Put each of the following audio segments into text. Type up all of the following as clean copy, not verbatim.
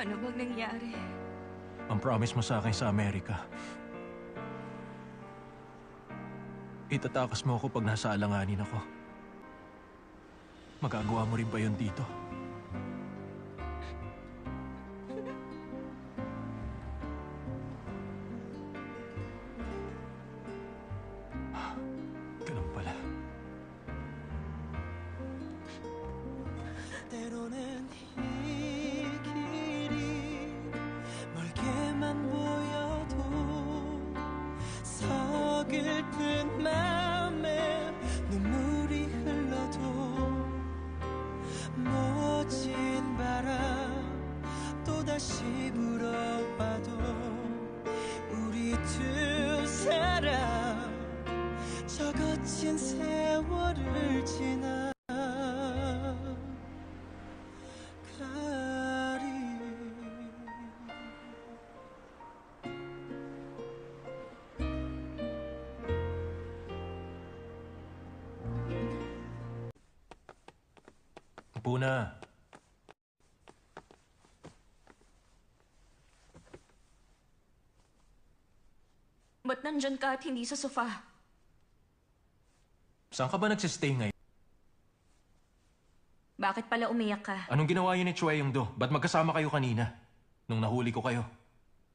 Ano bang nangyari? Ang promise mo sa akin sa Amerika. Itatakas mo ako pag nasa alanganin ako. Magagawa mo rin ba yun dito? Ganun pala. 때로는 이 길이 멀게만 보여도 서글픈 맘에 눈물이 흘러도 멋진 바람 또다시 불어와도 우리 두 사람 저 거친 세월을 지나 Upo na. Ba't nandyan ka at hindi sa sofa? Saan ka ba nagsistay ngayon? Bakit pala umiyak ka? Anong ginawa yun ni Chue Yung-do? Ba't magkasama kayo kanina? Nung nahuli ko kayo.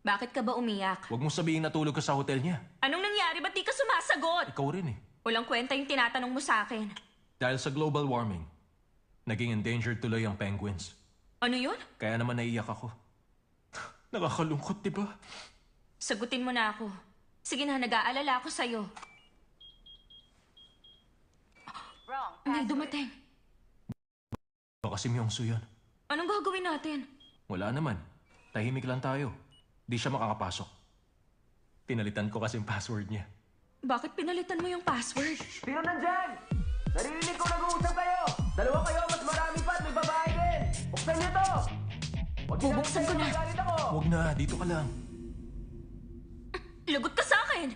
Bakit ka ba umiyak? Huwag mong sabihin natulog ka sa hotel niya. Anong nangyari? Ba't di ka sumasagot? Ikaw rin eh. Walang kwenta yung tinatanong mo sa akin. Dahil sa global warming, naging endangered tuloy ang penguins. Ano yun? Kaya naman naiiyak ako. Nakakalungkot, di ba? Sagutin mo na ako. Sige na, nag-aalala ako sa'yo. May dumating. Baka si Myung-soo yun. Anong gagawin natin? Wala naman. Tahimik lang tayo. Di siya makakapasok. Pinalitan ko kasi yung password niya. Bakit pinalitan mo yung password? Sino nandyan? Naririnig ko nag-uusap kayo! Dalawa kayo, mas marami pa at may babae din! Buksan niyo to! Bubuksan ko na. Magalit ako! Huwag na, dito ka lang. Lagot ka sa akin!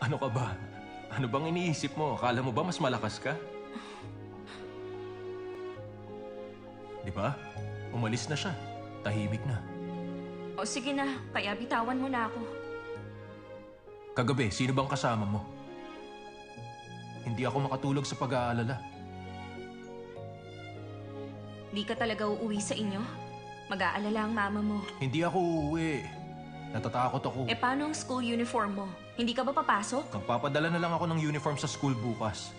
Ano ka ba? Ano bang iniisip mo? Akala mo ba mas malakas ka? Di ba? Umalis na siya. Tahimik na. O sige na, kaya bitawan mo na ako. Kagabi, sino bang kasama mo? Hindi ako makatulog sa pag-aalala. Di ka talaga uuwi sa inyo? Mag-aalala ang mama mo. Hindi ako uuwi. Natatakot ako. Eh paano ang school uniform mo? Hindi ka ba papasok? Magpapadala na lang ako ng uniform sa school bukas.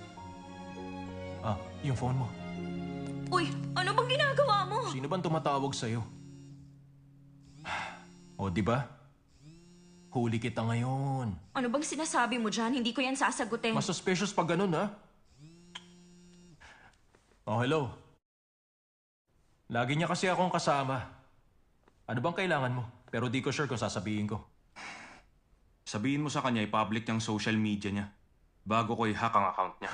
Ah, yung phone mo. Uy, ano bang ginagawa mo? Sino bang tumatawag sa'yo? O, di ba? Huli kita ngayon. Ano bang sinasabi mo dyan? Hindi ko yan sasagutin. Mas suspicious pag ganun, ha? Oh, hello. Lagi niya kasi akong kasama. Ano bang kailangan mo? Pero di ko sure kung sasabihin ko. Sabihin mo sa kanya i-public niyang social media niya bago ko i-hack ang account niya.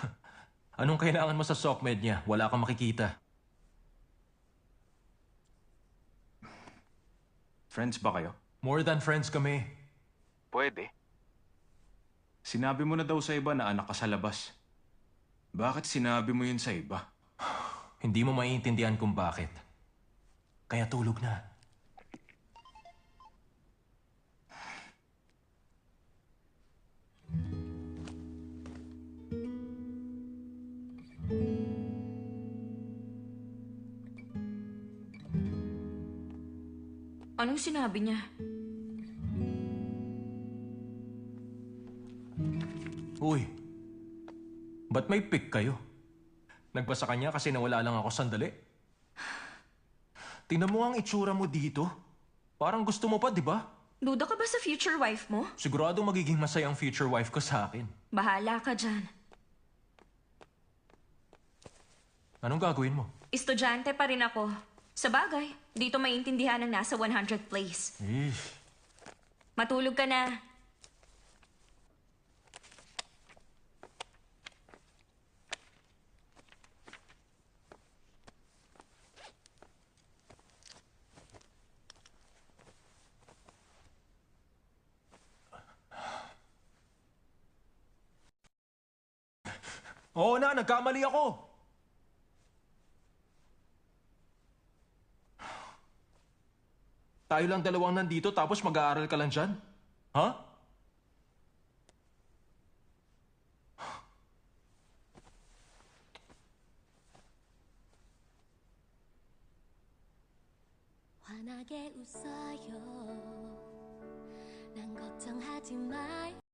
Anong kailangan mo sa SOCMED niya? Wala kang makikita. Friends ba kayo? More than friends kami. Pwede. Sinabi mo na daw sa iba na anak ka sa labas. Bakit sinabi mo yun sa iba? Hindi mo maiintindihan kung bakit. Kaya tulog na. Anong sinabi niya? Uy, ba't may pic kayo? Nagbasa ka niya kasi nawala lang ako sandali. Tingnan mo ang itsura mo dito. Parang gusto mo pa, di ba? Duda ka ba sa future wife mo? Sigurado magiging masaya ang future wife ko sa akin. Bahala ka dyan. Anong gagawin mo? Estudyante pa rin ako. Sa bagay, dito maintindihan ang nasa 100th place. Matulog ka na. Oo na, nagkamali ako. Tayo lang dalawang nandito tapos mag-aaral ka lang dyan? Ha? 환하게 웃어요. 난 걱정하지 마요.